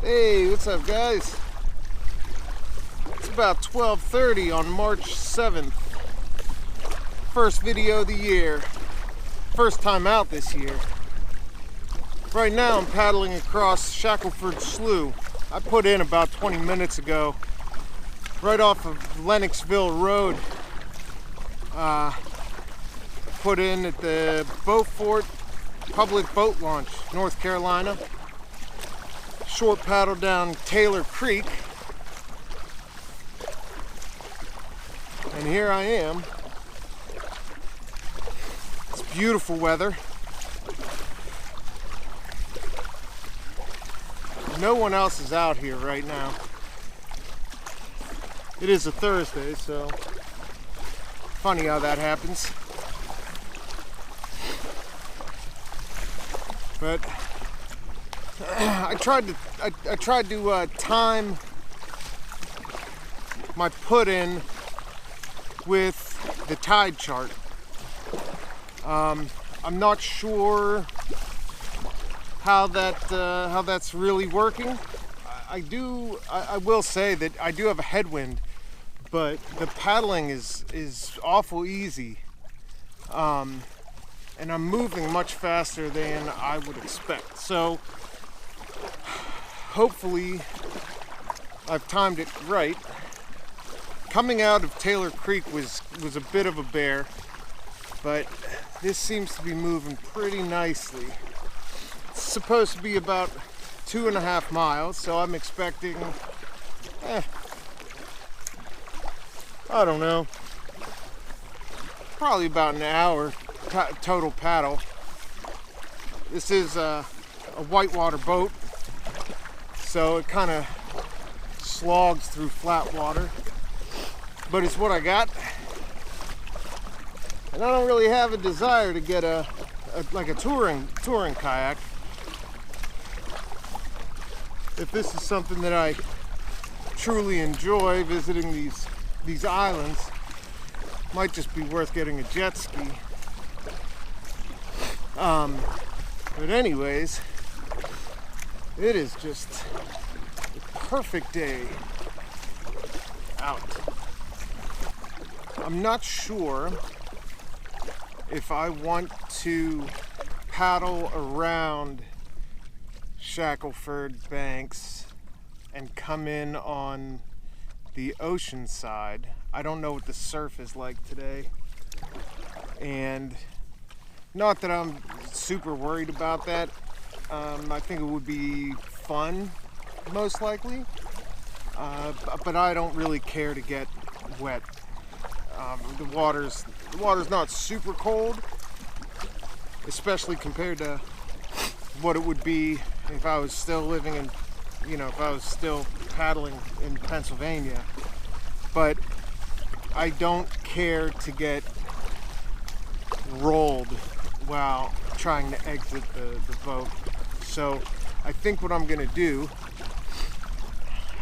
Hey, what's up, guys? It's about 12:30 on March 7th. First video of the year. First time out this year. Right now I'm paddling across Shackleford Slough. I put in about 20 minutes ago, right off of Lennoxville Road. Put in at the Beaufort Public Boat Launch, North Carolina. Short paddle down Taylor Creek. And here I am. It's beautiful weather. No one else is out here right now. It is a Thursday, so funny how that happens. But I tried to time my put in with the tide chart. I'm not sure how that's really working. I will say that I do have a headwind, but the paddling is awful easy. And I'm moving much faster than I would expect. So hopefully I've timed it right. Coming out of Taylor Creek was a bit of a bear, but this seems to be moving pretty nicely. It's supposed to be about 2.5 miles, so I'm expecting, I don't know, probably about an hour total paddle. This is a whitewater boat, so it kind of slogs through flat water, but it's what I got. And I don't really have a desire to get a touring kayak. If this is something that I truly enjoy, visiting these islands, might just be worth getting a jet ski. But anyways, it is just a perfect day out. I'm not sure if I want to paddle around Shackleford Banks and come in on the ocean side. I don't know what the surf is like today, and not that I'm super worried about that. I think it would be fun, most likely, but I don't really care to get wet. The water's not super cold, especially compared to what it would be if I was still living in, if I was still paddling in Pennsylvania. But I don't care to get rolled while trying to exit the boat. So I think what I'm gonna do,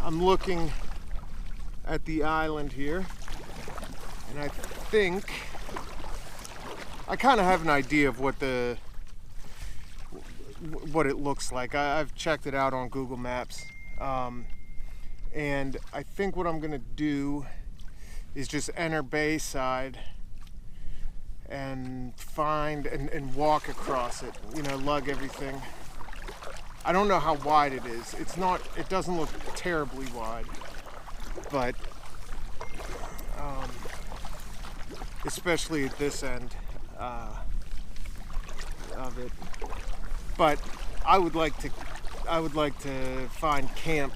I'm looking at the island here, and I think I kind of have an idea of what it looks like. I've checked it out on Google Maps, and I think what I'm gonna do is just enter Bayside and find and walk across it, lug everything. I don't know how wide it is. It doesn't look terribly wide, but especially at this end of it. But I would like to find camp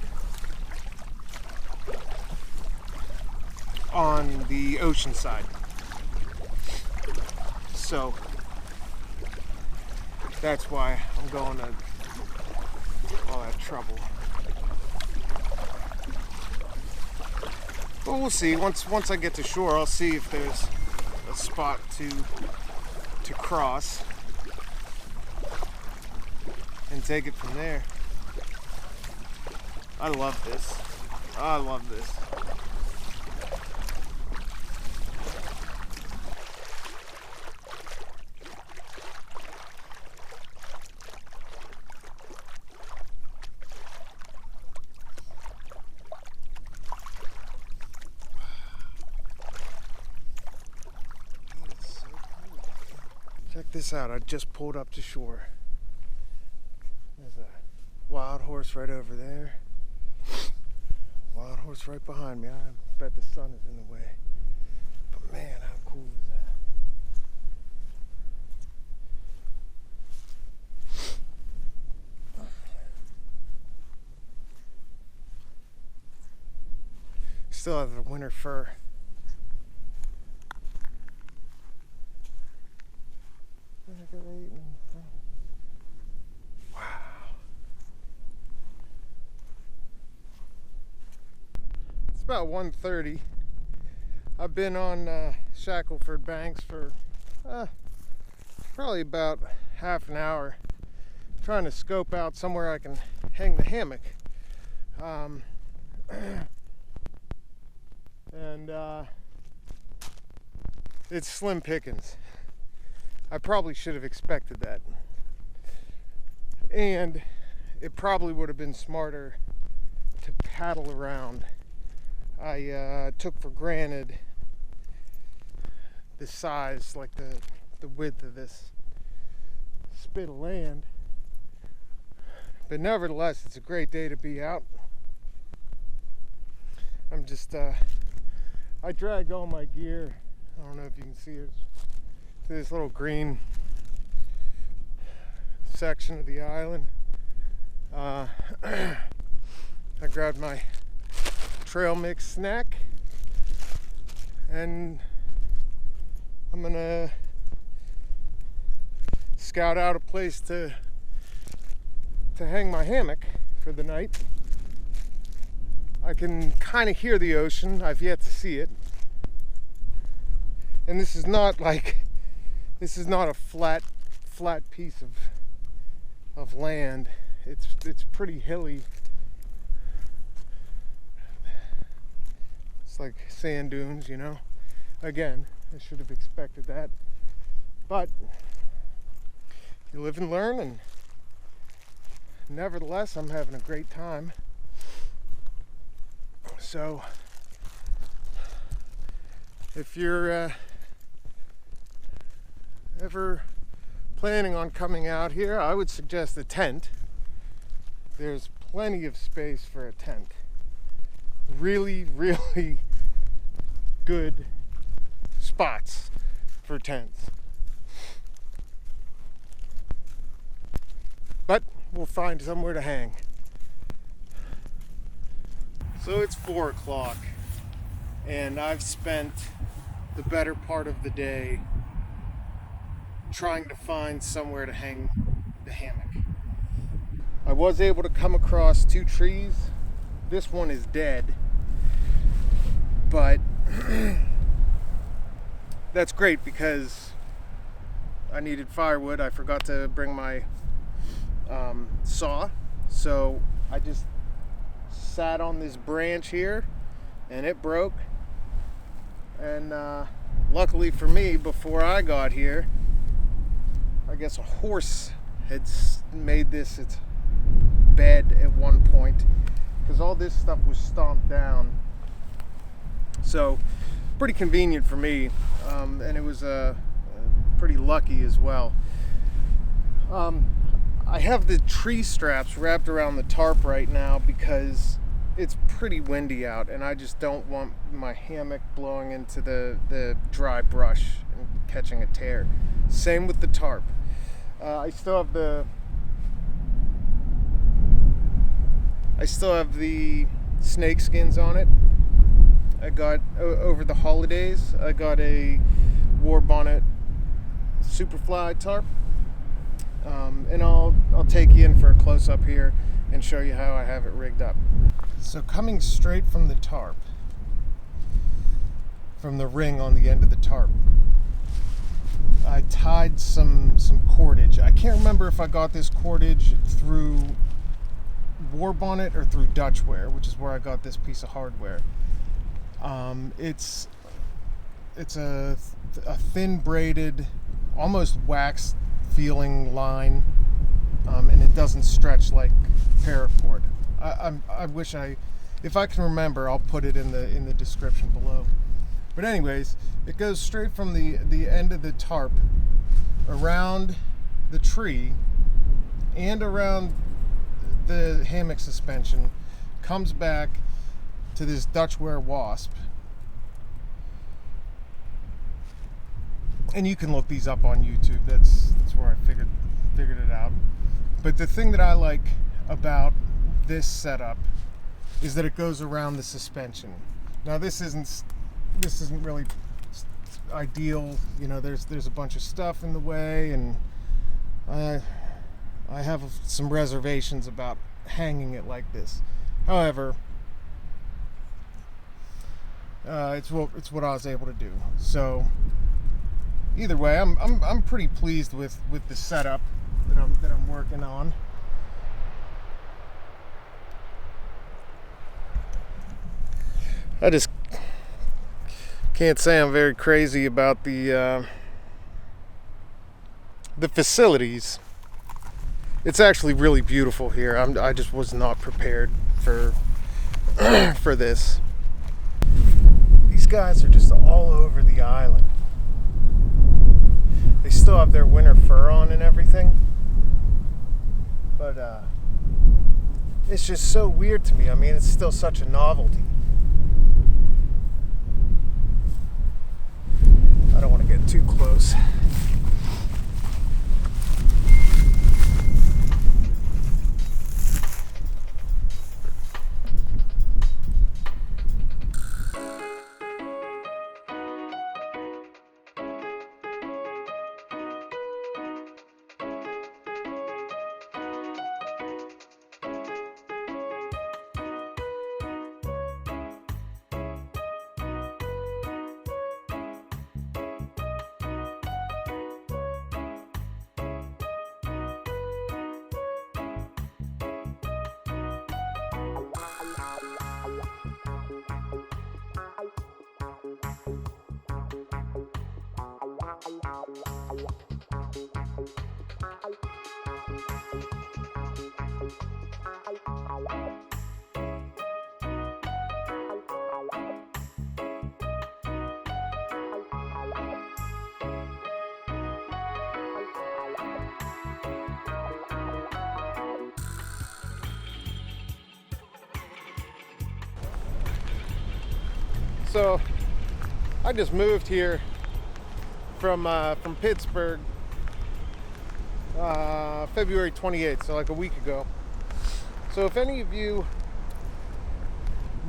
on the ocean side. So that's why I'm going to all that trouble. But we'll see. Once I get to shore, I'll see if there's a spot to cross and take it from there. I love this. I love this. this out. I just pulled up to shore. There's a wild horse right over there. Wild horse right behind me. I bet the sun is in the way. But man, how cool is that? Still have the winter fur. Wow. It's about 1:30. I've been on Shackleford Banks for probably about half an hour, trying to scope out somewhere I can hang the hammock. And it's slim pickings. I probably should have expected that. And it probably would have been smarter to paddle around. I took for granted the size, like the width of this spit of land. But nevertheless, it's a great day to be out. I'm just, I dragged all my gear. I don't know if you can see it. To this little green section of the island. I grabbed my trail mix snack, and I'm gonna scout out a place to hang my hammock for the night. I can kind of hear the ocean. I've yet to see it. And this is not a flat piece of land. It's pretty hilly. It's like sand dunes, you know. Again, I should have expected that. But you live and learn, and nevertheless, I'm having a great time. So if you're ever planning on coming out here, I would suggest a tent. There's plenty of space for a tent. Really, really good spots for tents. But we'll find somewhere to hang. So it's 4 o'clock, and I've spent the better part of the day trying to find somewhere to hang the hammock. I was able to come across 2 trees. This one is dead, but that's great because I needed firewood. I forgot to bring my saw, so I just sat on this branch here and it broke, and luckily for me, before I got here, I guess a horse had made this its bed at one point, because all this stuff was stomped down. So pretty convenient for me, and it was pretty lucky as well. I have the tree straps wrapped around the tarp right now because it's pretty windy out, and I just don't want my hammock blowing into the dry brush and catching a tear. Same with the tarp. I still have the snake skins on it. I got over the holidays. I got a War Bonnet Superfly tarp, and I'll take you in for a close up here and show you how I have it rigged up. So coming straight from the tarp, from the ring on the end of the tarp, I tied some cordage. I can't remember if I got this cordage through War Bonnet or through Dutchware, which is where I got this piece of hardware. It's a thin braided, almost wax feeling line, and it doesn't stretch like paracord. I wish if I can remember, I'll put it in the description below. But anyways, it goes straight from the end of the tarp around the tree and around the hammock suspension, comes back to this Dutch ware wasp. And you can look these up on YouTube. That's where I figured it out. But the thing that I like about this setup is that it goes around the suspension. Now this isn't really ideal. You know, there's a bunch of stuff in the way, and I have some reservations about hanging it like this. However, it's what I was able to do. So either way, I'm pretty pleased with the setup that I'm working on. I just can't say I'm very crazy about the facilities. It's actually really beautiful here. I just was not prepared for for this. These guys are just all over the island. They still have their winter fur on and everything, but it's just so weird to me. I mean, it's still such a novelty. I don't want to get too close. So I just moved here from Pittsburgh February 28th, so like a week ago. So if any of you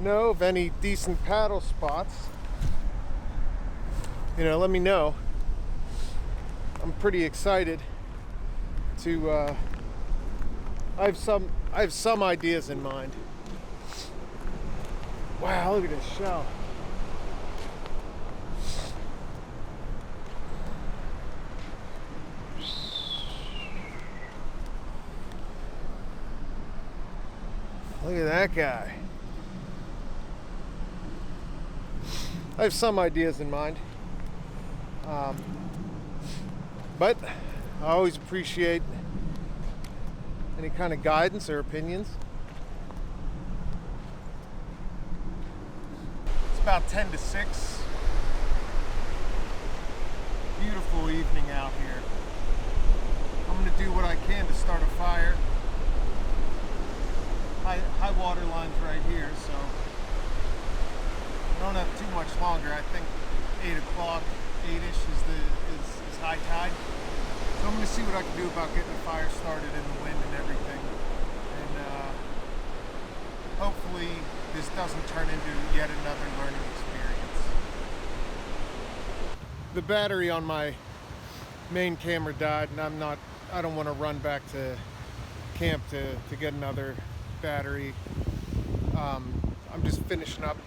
know of any decent paddle spots, you know, let me know. I'm pretty excited to I have some ideas in mind. Wow, look at this shell. Look at that guy. I have some ideas in mind. But I always appreciate any kind of guidance or opinions. It's about 10 to 6. Beautiful evening out here. I'm going to do what I can to start a fire. High water line's right here, so I don't have too much longer. I think 8 o'clock, 8-ish is high tide. So I'm going to see what I can do about getting the fire started in the wind and everything. And hopefully this doesn't turn into yet another learning experience. The battery on my main camera died, and I don't want to run back to camp to get another battery. I'm just finishing up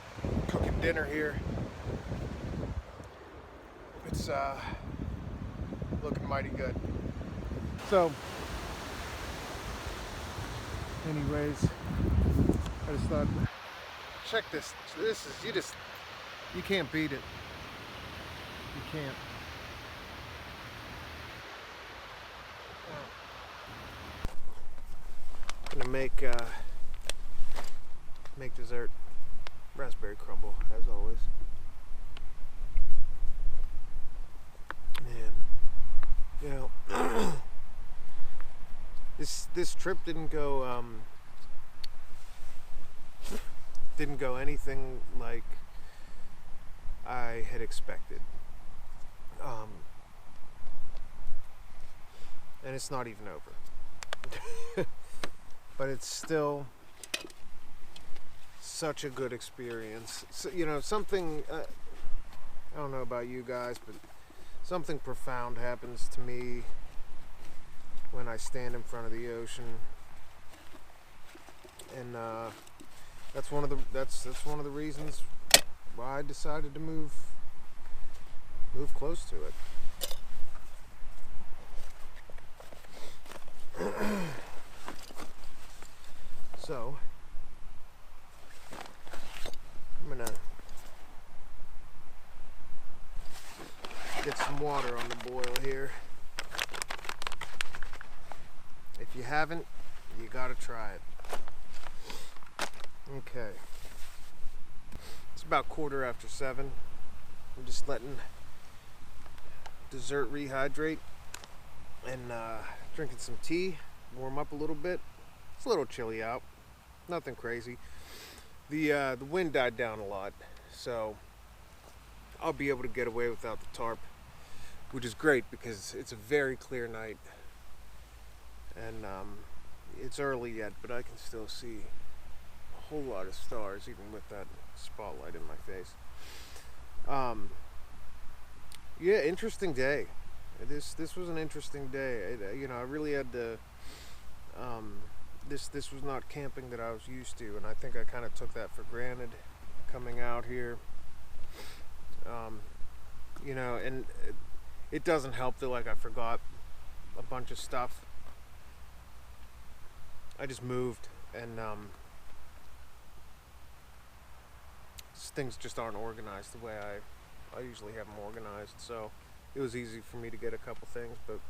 cooking dinner here. It's looking mighty good. So anyways, I just thought, check this. This is, you can't beat it. You can't. I'm gonna make dessert raspberry crumble as always. Man, You know, this trip didn't go anything like I had expected. And it's not even over. But it's still such a good experience. So, you know, something, I don't know about you guys, but something profound happens to me when I stand in front of the ocean. And that's one of the reasons why I decided to move close to it. So I'm gonna get some water on the boil here. If you haven't, you gotta try it. Okay. It's about 7:15. I'm just letting dessert rehydrate and drinking some tea, warm up a little bit. It's a little chilly out. Nothing crazy. The wind died down a lot, so I'll be able to get away without the tarp, which is great because it's a very clear night, and it's early yet, but I can still see a whole lot of stars even with that spotlight in my face. Yeah, interesting day. This was an interesting day. I really had to. This was not camping that I was used to, and I think I kind of took that for granted coming out here. And it doesn't help that like I forgot a bunch of stuff. I just moved, and things just aren't organized the way I usually have them organized. So it was easy for me to get a couple things, but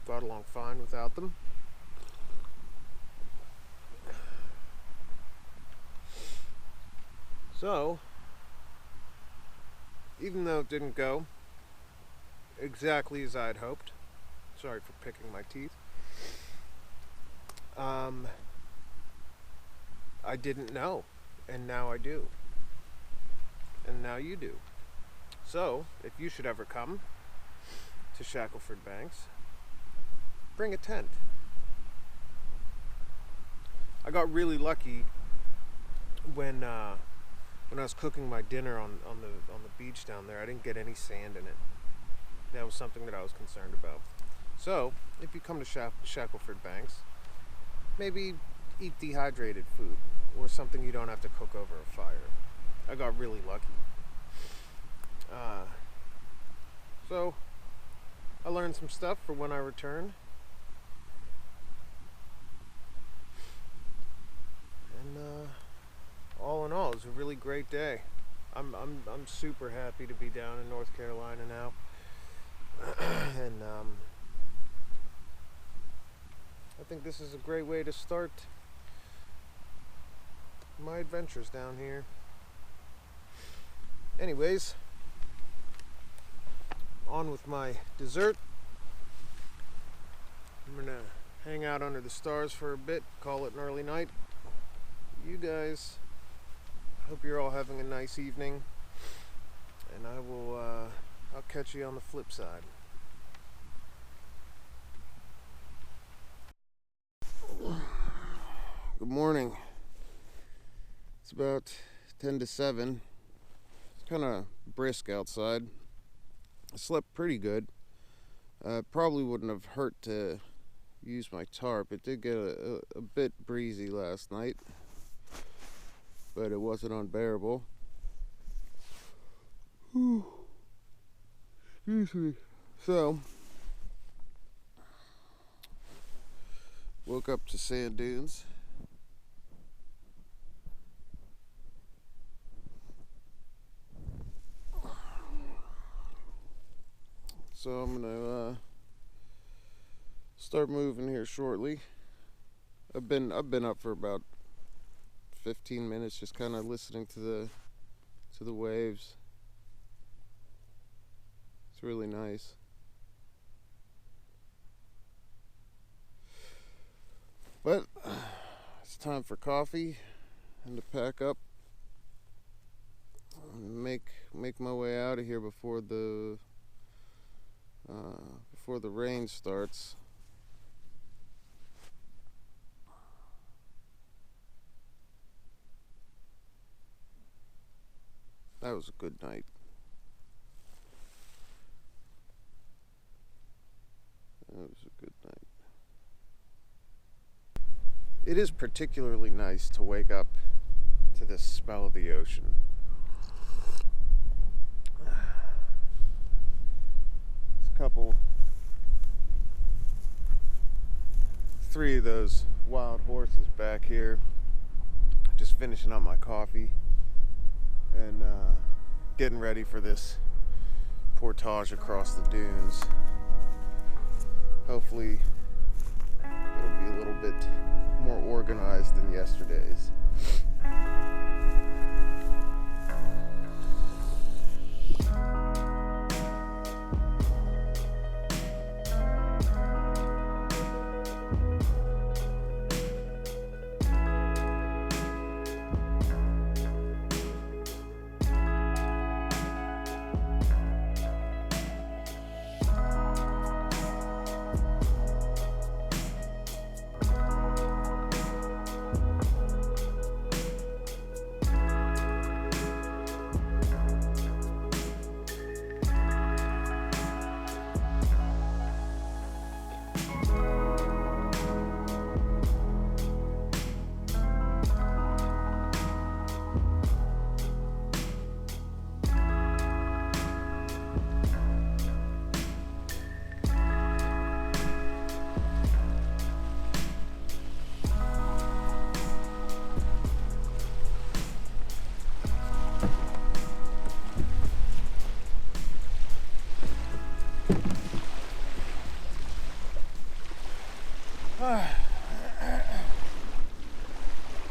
got along fine without them. So, even though it didn't go exactly as I had hoped, sorry for picking my teeth, I didn't know, and now I do, and now you do. So, if you should ever come to Shackleford Banks, bring a tent. I got really lucky when I was cooking my dinner on the beach down there. I didn't get any sand in it. That was something that I was concerned about. So, if you come to Shackleford Banks, maybe eat dehydrated food or something you don't have to cook over a fire. I got really lucky. So, I learned some stuff for when I return. And all in all, it was a really great day. I'm super happy to be down in North Carolina now. And I think this is a great way to start my adventures down here. Anyways, on with my dessert. I'm gonna hang out under the stars for a bit, call it an early night. You guys, hope you're all having a nice evening, and I'll catch you on the flip side. Good morning. It's about 10 to 7. It's kind of brisk outside. I slept pretty good. Probably wouldn't have hurt to use my tarp. It did get a bit breezy last night, but it wasn't unbearable. Excuse me. So, woke up to sand dunes. So I'm gonna start moving here shortly. I've been up for about 15 minutes, just kind of listening to the waves. It's really nice. But it's time for coffee and to pack up and make my way out of here before the rain starts. That was a good night. That was a good night. It is particularly nice to wake up to the smell of the ocean. There's three of those wild horses back here, just finishing up my coffee and getting ready for this portage across the dunes. Hopefully it'll be a little bit more organized than yesterday's.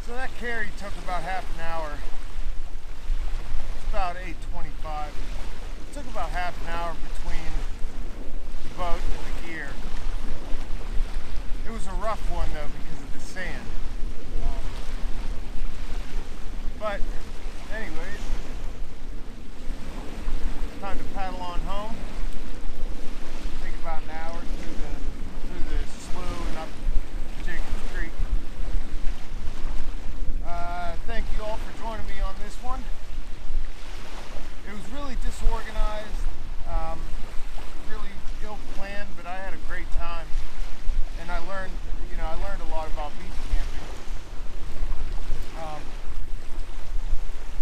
So that carry took about half an hour. It's about 8:25. It took about half an hour between the boat and the gear. It was a rough one though because of the sand. But anyways, time to paddle on home. Take about an hour through the slough and up Jacobs Creek. Thank you all for joining me on this one. It was really disorganized, really ill planned, but I had a great time, and I learned a lot about beach camping.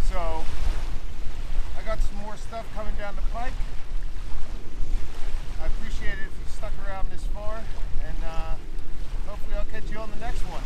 So I got some more stuff coming down the pike. I appreciate it if you stuck around this far, and hopefully I'll catch you on the next one.